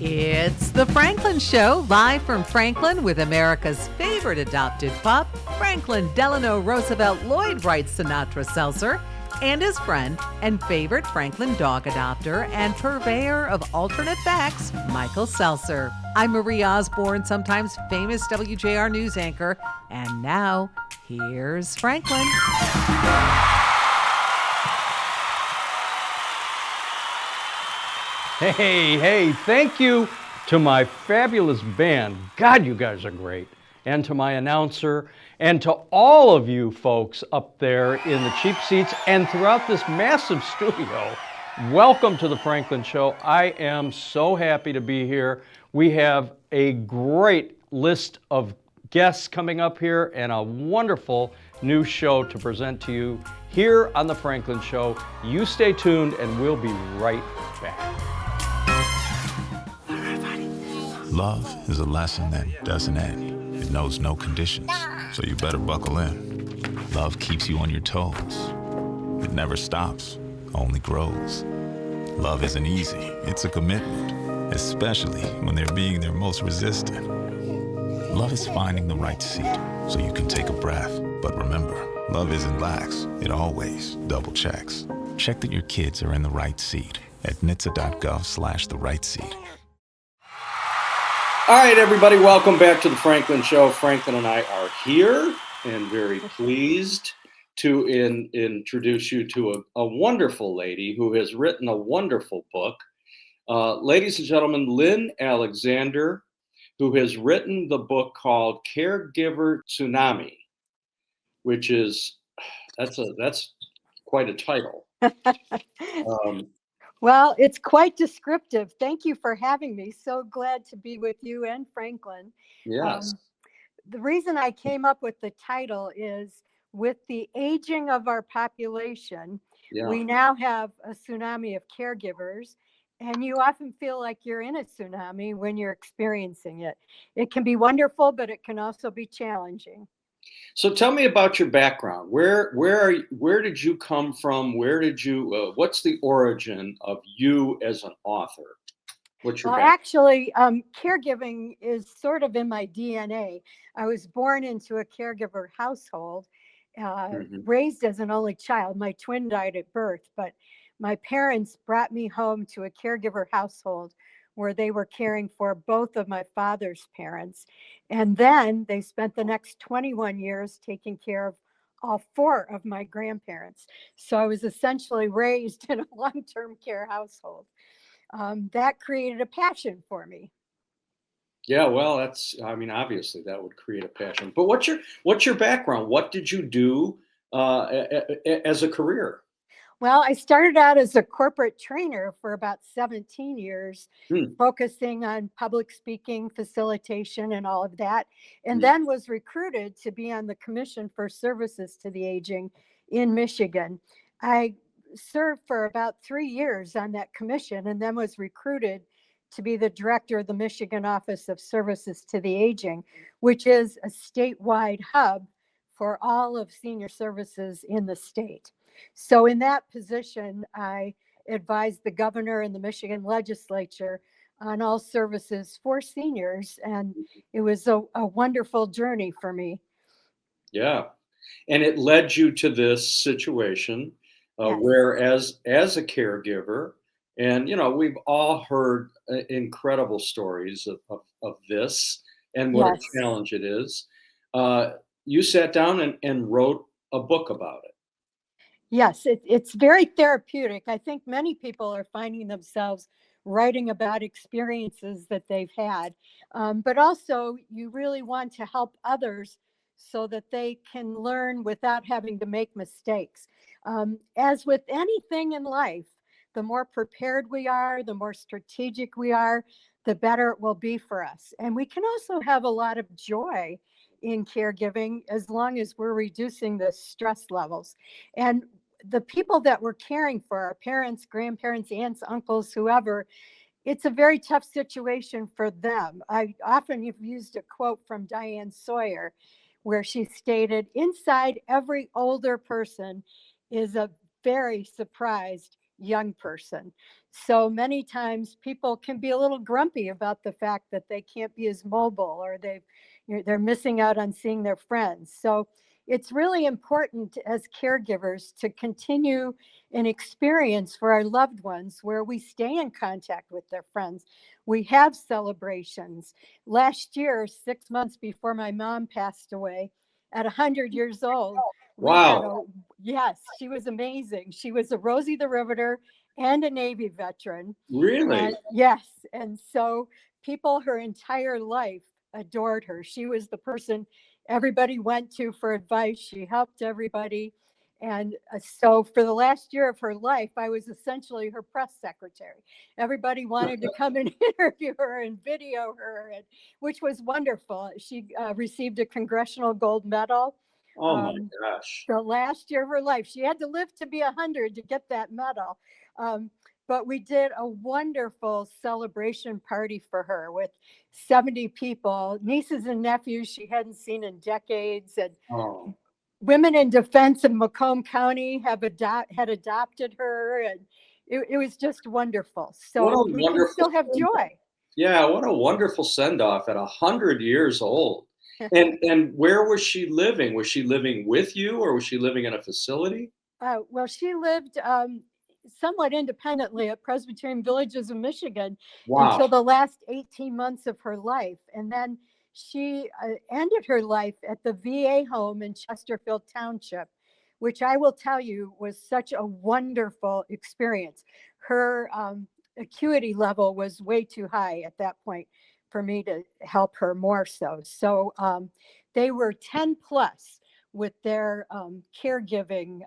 It's The Franklin Show, live from Franklin with America's favorite adopted pup, Franklin Delano Roosevelt Lloyd Wright Sinatra Seltzer, and his friend and favorite Franklin dog adopter and purveyor of alternate facts, Michael Seltzer. I'm Marie Osborne, sometimes famous WJR news anchor, and now here's Franklin. Hey, thank you to my fabulous band. God, you guys are great. And to my announcer, and to all of you folks up there in the cheap seats and throughout this massive studio. Welcome to the Franklin Show. I am so happy to be here. We have a great list of guests coming up here and a wonderful new show to present to you here on the Franklin Show. You stay tuned and we'll be right back. Love is a lesson that doesn't end. It knows no conditions, so you better buckle in. Love keeps you on your toes. It never stops, only grows. Love isn't easy, it's a commitment, especially when they're being their most resistant. Love is finding the right seat so you can take a breath. But remember, love isn't lax, it always double checks. Check that your kids are in the right seat at nhtsa.gov/the right seat. All right, everybody, welcome back to the Franklin Show. Franklin and I are here and very pleased to introduce you to a wonderful lady who has written a wonderful book. Ladies and gentlemen, Lynn Alexander, who has written the book called Caregiver Tsunami, which is, that's quite a title. Well, it's quite descriptive. Thank you for having me. So glad to be with you and Franklin. Yes. The reason I came up with the title is with the aging of our population, we now have a tsunami of caregivers, and you often feel like you're in a tsunami when you're experiencing it. It can be wonderful, but it can also be challenging. So tell me about your background. Where did you come from? What's the origin of you as an author? What's your background? Actually, caregiving is sort of in my DNA. I was born into a caregiver household, raised as an only child. My twin died at birth, but my parents brought me home to a caregiver household where they were caring for both of my father's parents. And then they spent the next 21 years taking care of all four of my grandparents. So I was essentially raised in a long-term care household. That created a passion for me. Yeah, well, obviously that would create a passion. But what's your background? What did you do as a career? Well, I started out as a corporate trainer for about 17 years, focusing on public speaking, facilitation, and all of that, and then was recruited to be on the Commission for Services to the Aging in Michigan. I served for about 3 years on that commission and then was recruited to be the director of the Michigan Office of Services to the Aging, which is a statewide hub for all of senior services in the state. So in that position, I advised the governor and the Michigan legislature on all services for seniors, and it was a wonderful journey for me. Yeah, and it led you to this situation where as a caregiver, and we've all heard incredible stories of this and what a challenge it is. You sat down and wrote a book about it. Yes, it's very therapeutic. I think many people are finding themselves writing about experiences that they've had, but also you really want to help others so that they can learn without having to make mistakes. As with anything in life, the more prepared we are, the more strategic we are, the better it will be for us. And we can also have a lot of joy in caregiving as long as we're reducing the stress levels. And the people that we're caring for, our parents, grandparents, aunts, uncles, whoever, it's a very tough situation for them. I often have used a quote from Diane Sawyer where she stated, inside every older person is a very surprised young person. So many times people can be a little grumpy about the fact that they can't be as mobile, or they're missing out on seeing their friends. So it's really important as caregivers to continue an experience for our loved ones where we stay in contact with their friends. We have celebrations. Last year, 6 months before my mom passed away, at 100 years old, we had Wow. yes, she was amazing. She was a Rosie the Riveter and a Navy veteran. Really? And yes, and so people her entire life adored her. She was the person everybody went to for advice. She helped everybody. And so for the last year of her life, I was essentially her press secretary. Everybody wanted to come and interview her and video her, which was wonderful. She received a Congressional Gold Medal. Oh my gosh. The last year of her life. She had to live to be 100 to get that medal. But we did a wonderful celebration party for her with 70 people, nieces and nephews she hadn't seen in decades. And Oh, Women in Defense in Macomb County had adopted her. And it was just wonderful. what So a we can still wonderful have joy. Yeah, what a wonderful send off at 100 years old. And where was she living? Was she living with you, or was she living in a facility? Well, she lived somewhat independently at Presbyterian Villages of Michigan Wow. until the last 18 months of her life. And then she ended her life at the VA home in Chesterfield Township, which I will tell you was such a wonderful experience. Her acuity level was way too high at that point for me to help her more so. So they were 10 plus with their caregiving,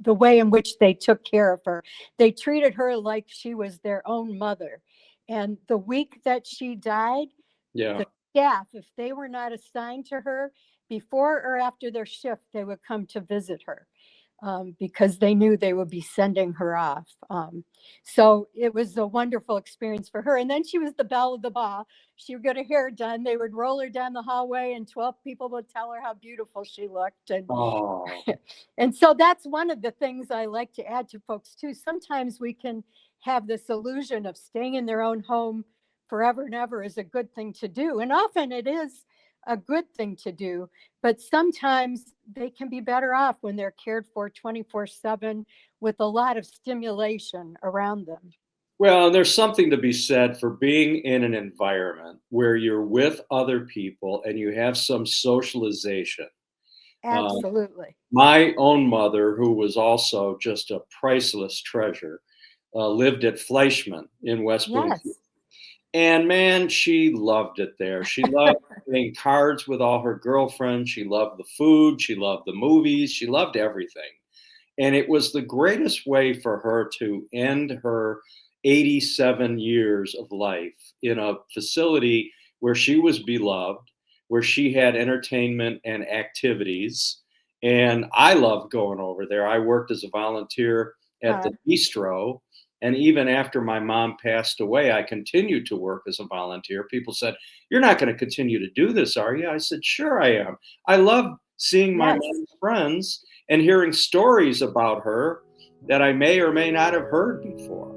the way in which they took care of her. They treated her like she was their own mother. And the week that she died, Yeah. the staff, if they were not assigned to her, before or after their shift, they would come to visit her. Because they knew they would be sending her off. So it was a wonderful experience for her. And then she was the belle of the ball. She would get her hair done. They would roll her down the hallway, and 12 people would tell her how beautiful she looked. Oh, And so that's one of the things I like to add to folks too. Sometimes we can have this illusion of staying in their own home forever and ever is a good thing to do. And often it is a good thing to do, but sometimes they can be better off when they're cared for 24/7 with a lot of stimulation around them. well, there's something to be said for being in an environment where you're with other people and you have some socialization. Um, Absolutely. my own mother, who was also just a priceless treasure, lived at Fleischmann in West Yes. Bloomfield. And man, she loved it there. She loved playing cards with all her girlfriends. She loved the food. She loved the movies. She loved everything. And it was the greatest way for her to end her 87 years of life in a facility where she was beloved, where she had entertainment and activities. And I loved going over there. I worked as a volunteer at Uh, the bistro. And even after my mom passed away, I continued to work as a volunteer. People said, "You're not going to continue to do this, are you?" I said, "Sure, I am. I love seeing my yes. mom's friends and hearing stories about her that I may or may not have heard before."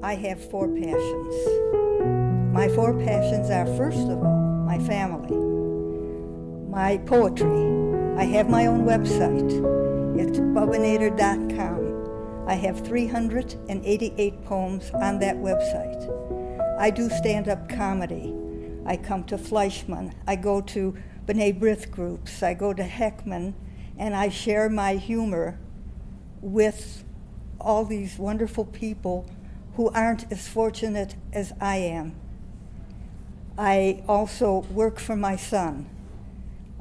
I have four passions. My four passions are, first of all, my family, my poetry. I have my own website. It's bubbinator.com. I have 388 poems on that website. I do stand-up comedy. I come to Fleischmann. I go to B'nai B'rith groups. I go to Heckman, and I share my humor with all these wonderful people who aren't as fortunate as I am. I also work for my son.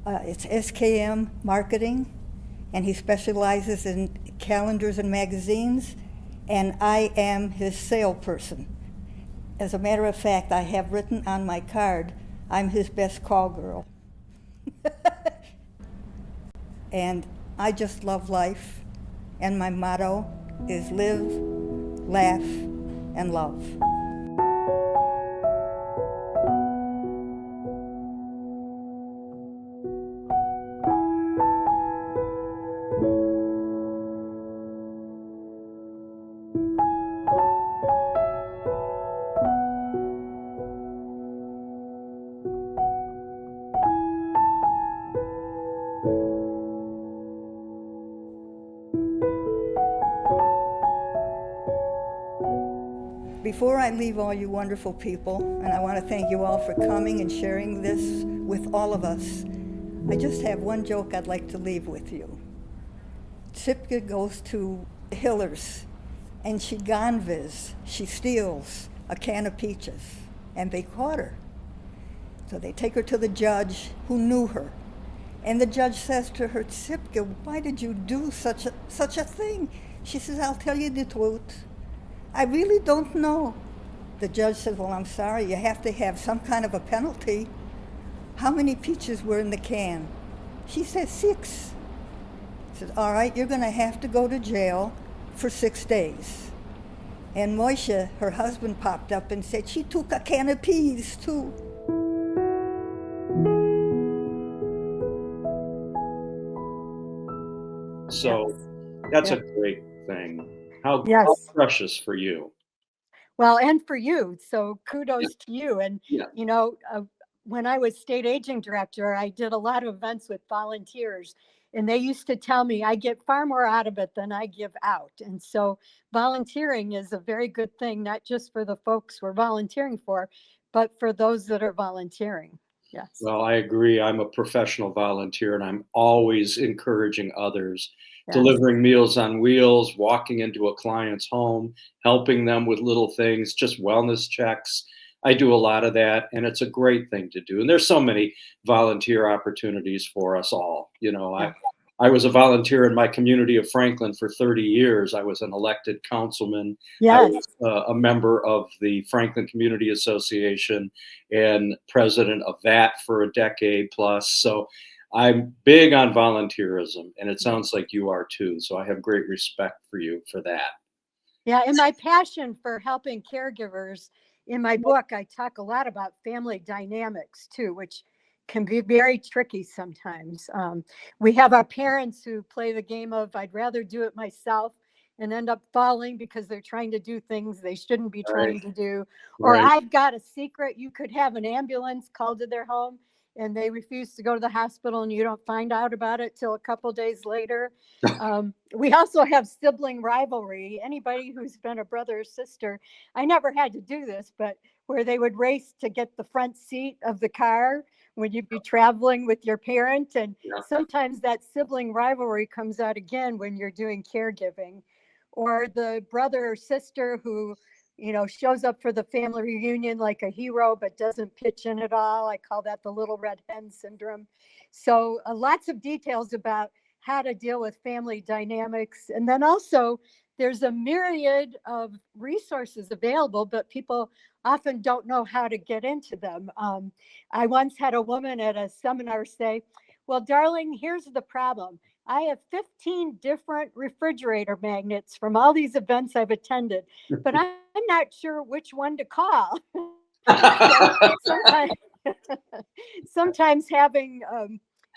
It's SKM Marketing, and he specializes in calendars and magazines, and I am his salesperson. As a matter of fact, I have written on my card, I'm his best call girl. And I just love life, and my motto is live, laugh, and love. Before I leave all you wonderful people, and I want to thank you all for coming and sharing this with all of us, I just have one joke I'd like to leave with you. Tsipka goes to Hiller's, and she ganves, she steals a can of peaches, and they caught her. So they take her to the judge who knew her. And the judge says to her, Tsipka, why did you do such a thing? She says, I'll tell you the truth. I really don't know. The judge says, well, I'm sorry, you have to have some kind of a penalty. How many peaches were in the can? She says 6. He says, all right, you're going to have to go to jail for 6 days. And Moishe, her husband, popped up and said, she took a can of peas too. So that's a great thing. How Yes. precious for you. Well, and for you. So kudos to you. And, Yeah. you know, when I was state aging director, I did a lot of events with volunteers. And they used to tell me I get far more out of it than I give out. And so volunteering is a very good thing, not just for the folks we're volunteering for, but for those that are volunteering. Yes. Well, I agree. I'm a professional volunteer, and I'm always encouraging others, Yes. delivering Meals on Wheels, walking into a client's home, helping them with little things, just wellness checks. I do a lot of that, and it's a great thing to do. And there's so many volunteer opportunities for us all. You know, I was a volunteer in my community of Franklin for 30 years. I was an elected councilman. I Yes. was a member of the Franklin Community Association and president of that for a decade plus. So I'm big on volunteerism, and it sounds like you are too. So I have great respect for you for that. Yeah, and my passion for helping caregivers, in my book, I talk a lot about family dynamics too, which can be very tricky sometimes. We have our parents who play the game of I'd rather do it myself and end up falling because they're trying to do things they shouldn't be trying to do. Or Right. I've got a secret. You could have an ambulance called to their home and they refuse to go to the hospital and you don't find out about it till a couple days later. We also have sibling rivalry. Anybody who's been a brother or sister, I never had to do this, but where they would race to get the front seat of the car when you'd be traveling with your parent. And Yeah. sometimes that sibling rivalry comes out again when you're doing caregiving. Or the brother or sister who, you know, shows up for the family reunion like a hero, but doesn't pitch in at all. I call that the little red hen syndrome. So lots of details about how to deal with family dynamics. And then also there's a myriad of resources available, but people often don't know how to get into them. I once had a woman at a seminar say, well, darling, here's the problem. I have 15 different refrigerator magnets from all these events I've attended, but I'm not sure which one to call. sometimes, sometimes having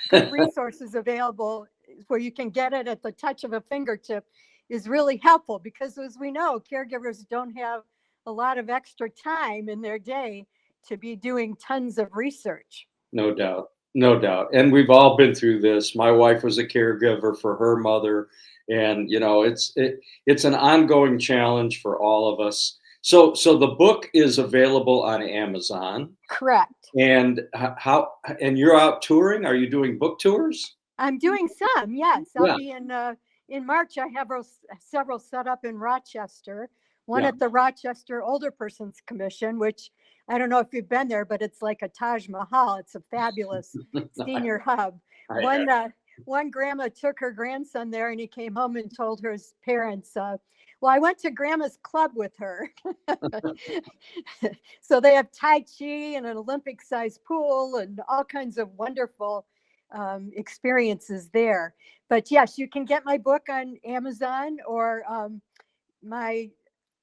good resources available where you can get it at the touch of a fingertip is really helpful because, as we know, caregivers don't have a lot of extra time in their day to be doing tons of research. No doubt. No doubt. And we've all been through this. My wife was a caregiver for her mother. And, you know, it's an ongoing challenge for all of us. So the book is available on Amazon. Correct. And and you're out touring? Are you doing book tours? I'm doing some, yes. I'll Yeah. be in March. I have several set up in Rochester. One Yeah. at the Rochester Older Persons Commission, which I don't know if you've been there, but it's like a Taj Mahal. It's a fabulous senior hub. One grandma took her grandson there and he came home and told her his parents, well, I went to grandma's club with her. So they have Tai Chi and an Olympic sized pool and all kinds of wonderful experiences there. But yes, you can get my book on Amazon, or my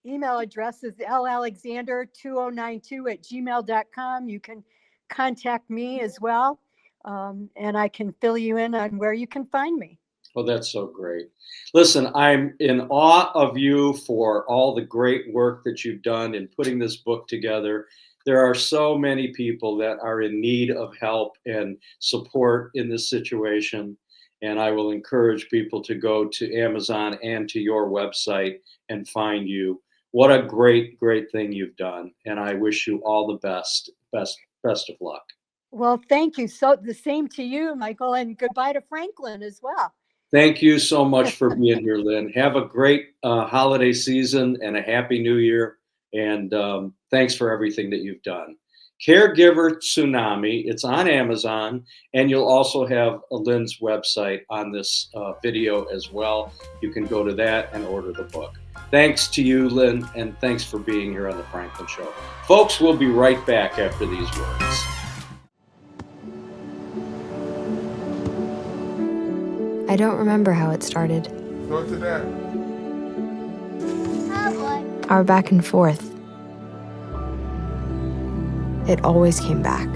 email address is lalexander2092@gmail.com. You can contact me as well, and I can fill you in on where you can find me. Oh, that's so great. Listen, I'm in awe of you for all the great work that you've done in putting this book together. There are so many people that are in need of help and support in this situation. And I will encourage people to go to Amazon and to your website and find you. What a great, great thing you've done. And I wish you all the best, best of luck. Well, thank you. So the same to you, Michael, and goodbye to Franklin as well. Thank you so much for being here, Lynn. Have a great holiday season and a happy new year. And thanks for everything that you've done. Caregiver Tsunami, it's on Amazon, and you'll also have Lynn's website on this video as well. You can go to that and order the book. Thanks to you, Lynn, and thanks for being here on The Franklin Show. Folks, we'll be right back after these words. I don't remember how it started. Go to that. Our back and forth. It always came back.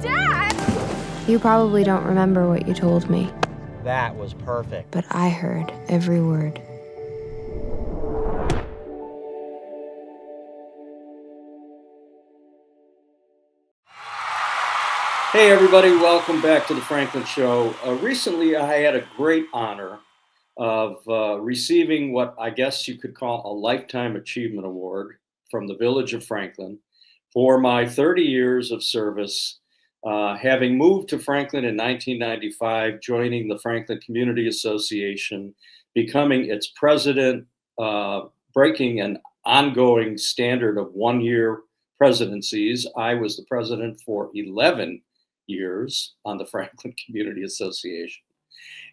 Dad! You probably don't remember what you told me, That was perfect. but I heard every word. Hey, everybody, welcome back to The Franklin Show. Recently, I had a great honor of receiving what I guess you could call a Lifetime Achievement Award from the Village of Franklin for my 30 years of service, having moved to Franklin in 1995, joining the Franklin Community Association, becoming its president, breaking an ongoing standard of one-year presidencies. I was the president for 11 years on the Franklin Community Association.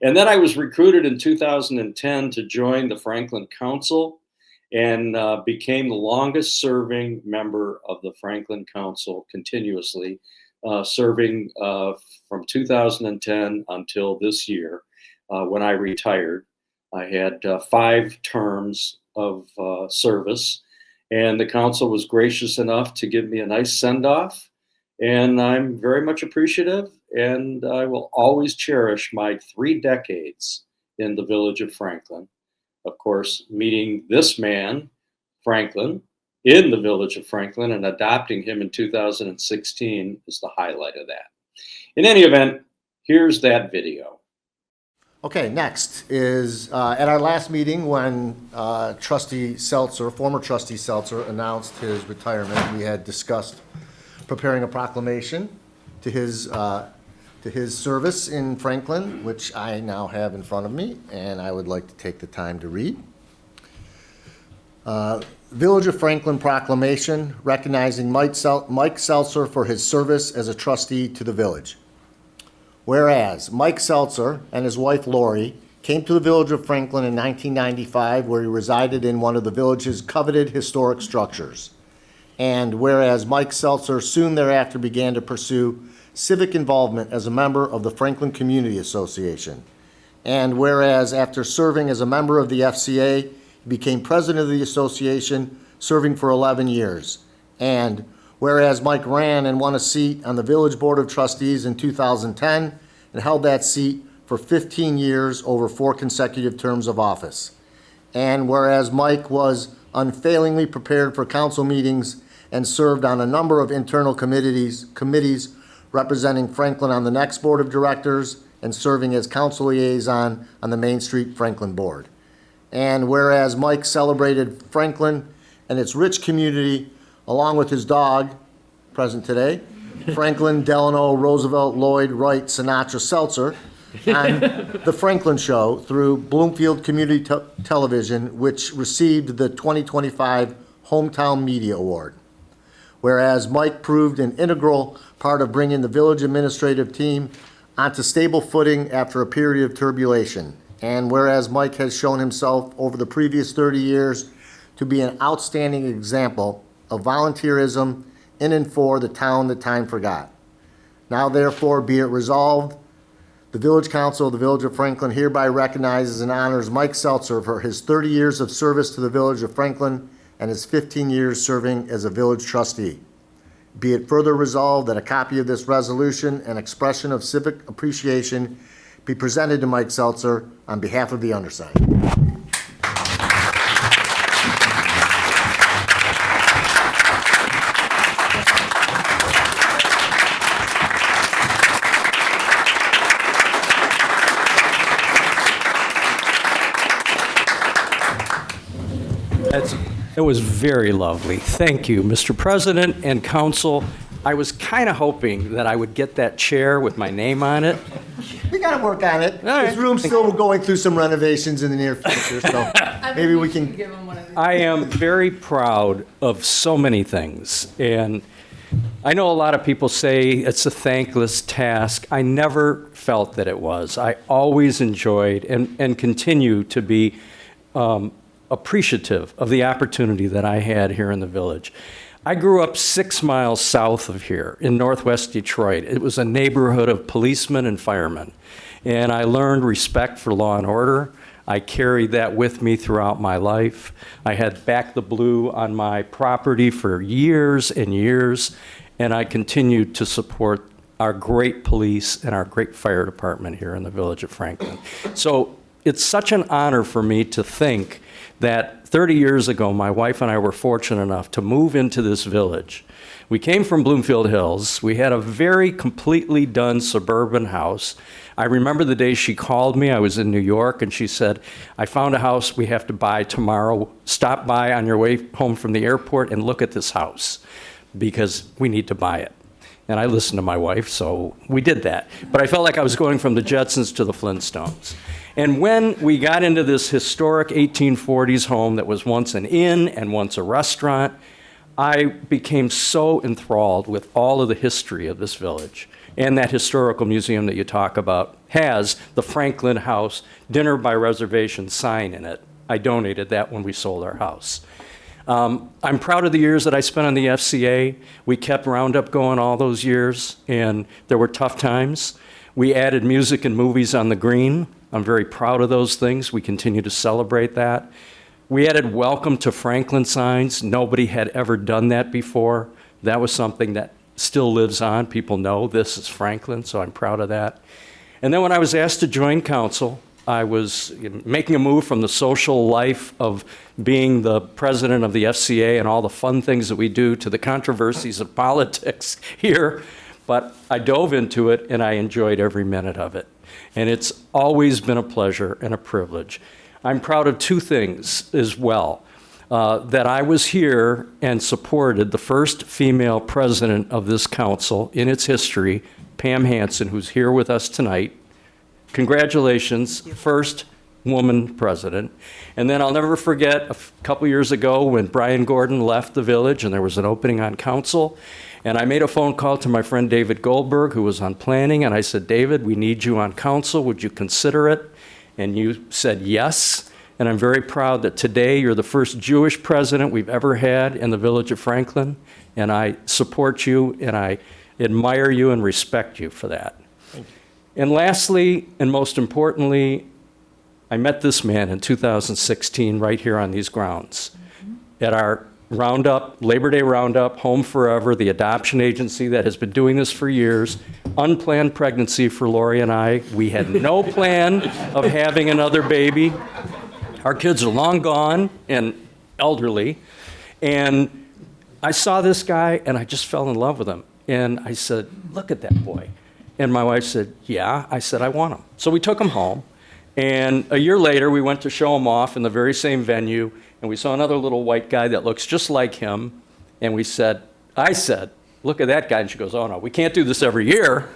And then I was recruited in 2010 to join the Franklin Council and became the longest serving member of the Franklin Council continuously, serving from 2010 until this year when I retired. I had 5 terms of service, and the council was gracious enough to give me a nice send-off. And I'm very much appreciative, and I will always cherish my 3 decades in the Village of Franklin. Of course, meeting this man, Franklin, in the Village of Franklin and adopting him in 2016 is the highlight of that. In any event, here's that video. Okay, next is at our last meeting when Trustee Seltzer, former Trustee Seltzer, announced his retirement, we had discussed preparing a proclamation to his service in Franklin, which I now have in front of me, and I would like to take the time to read. Village of Franklin Proclamation recognizing Mike Seltzer for his service as a trustee to the village. Whereas Mike Seltzer and his wife Lori came to the Village of Franklin in 1995, where he resided in one of the village's coveted historic structures. And whereas Mike Seltzer soon thereafter began to pursue civic involvement as a member of the Franklin Community Association. And whereas after serving as a member of the FCA, he became president of the association, serving for 11 years. And whereas Mike ran and won a seat on the Village Board of Trustees in 2010 and held that seat for 15 years over 4 consecutive terms of office. And whereas Mike was unfailingly prepared for council meetings and served on a number of internal committees representing Franklin on the next board of directors and serving as council liaison on the Main Street Franklin board. And whereas Mike celebrated Franklin and its rich community along with his dog, present today, Franklin Delano Roosevelt Lloyd Wright Sinatra Seltzer, on The Franklin Show through Bloomfield Community Television, which received the 2025 Hometown Media Award. Whereas Mike proved an integral part of bringing the village administrative team onto stable footing after a period of turbulation. And whereas Mike has shown himself over the previous 30 years to be an outstanding example of volunteerism in and for the town that time forgot. Now therefore be it resolved The Village Council of the Village of Franklin hereby recognizes and honors Mike Seltzer for his 30 years of service to the Village of Franklin and his 15 years serving as a village trustee. Be it further resolved that a copy of this resolution and expression of civic appreciation be presented to Mike Seltzer on behalf of the undersigned. It was very lovely. Thank you, Mr. President and Council. I was kind of hoping that I would get that chair with my name on it. We got to work on it. right. This room's still going through some renovations in the near future, so maybe we can. I am very proud of so many things, and I know a lot of people say it's a thankless task. I never felt that it was. I always enjoyed and continue to be appreciative of the opportunity that I had here in the village. I grew up 6 miles south of here in northwest Detroit. It was a neighborhood of policemen and firemen, and I learned respect for law and order. I carried that with me throughout my life. I had Back the Blue on my property for years and years, and I continued to support our great police and our great fire department here in the village of Franklin. So it's such an honor for me to think that 30 years ago, my wife and I were fortunate enough to move into this village. We came from Bloomfield Hills. We had a very completely done suburban house. I remember the day she called me. I was in New York, and she said, I found a house we have to buy tomorrow. Stop by on your way home from the airport and look at this house because we need to buy it. And I listened to my wife, so we did that. But I felt like I was going from the Jetsons to the Flintstones. And when we got into this historic 1840s home that was once an inn and once a restaurant, I became so enthralled with all of the history of this village. And that historical museum that you talk about has the Franklin House dinner by reservation sign in it. I donated that when we sold our house. I'm proud of the years that I spent on the FCA. We kept Roundup going all those years, and there were tough times. We added music and movies on the green. I'm very proud of those things. We continue to celebrate that. We added welcome to Franklin signs. Nobody had ever done that before. That was something that still lives on. People know this is Franklin, so I'm proud of that. And then when I was asked to join council, I was making a move from the social life of being the president of the FCA and all the fun things that we do to the controversies of politics here. But I dove into it, and I enjoyed every minute of it. And it's always been a pleasure and a privilege. I'm proud of two things as well. That I was here and supported the first female president of this council in its history, Pam Hansen, who's here with us tonight. Congratulations, first woman president. And then I'll never forget a couple years ago when Brian Gordon left the village and there was an opening on council. And I made a phone call to my friend David Goldberg, who was on planning, and I said, David, we need you on council. Would you consider it? And you said yes. And I'm very proud that today you're the first Jewish president we've ever had in the village of Franklin. And I support you, and I admire you and respect you for that. And lastly, and most importantly, I met this man in 2016 right here on these grounds at our Roundup, Labor Day Roundup, Home Forever, the adoption agency that has been doing this for years. Unplanned pregnancy for Lori and I. We had no plan of having another baby. Our kids are long gone and elderly. And I saw this guy and I just fell in love with him. And I said, look at that boy. And my wife said, yeah. I said, I want him. So we took him home. And a year later, we went to show him off in the very same venue. And we saw another little white guy that looks just like him. And I said, look at that guy. And she goes, oh no, we can't do this every year.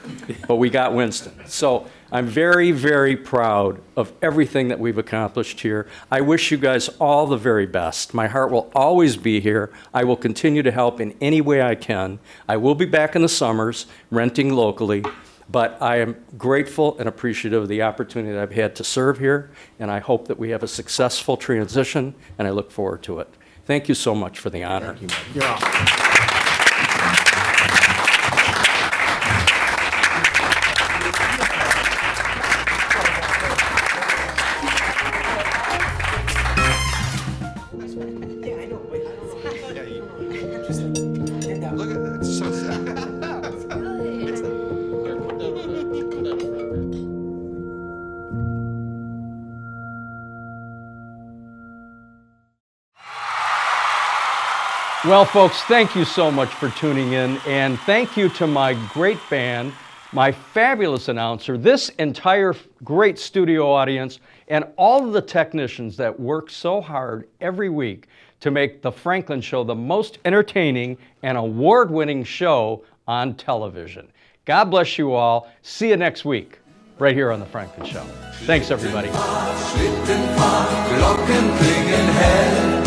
But we got Winston. So I'm very, very proud of everything that we've accomplished here. I wish you guys all the very best. My heart will always be here. I will continue to help in any way I can. I will be back in the summers, renting locally. But I am grateful and appreciative of the opportunity that I've had to serve here, and I hope that we have a successful transition, and I look forward to it. Thank you so much for the honor. Thank you, Mike. Well, folks, thank you so much for tuning in, and thank you to my great band, my fabulous announcer, this entire great studio audience, and all of the technicians that work so hard every week to make The Franklin Show the most entertaining and award-winning show on television. God bless you all. See you next week, right here on The Franklin Show. Thanks, everybody. Glocken klingen hell.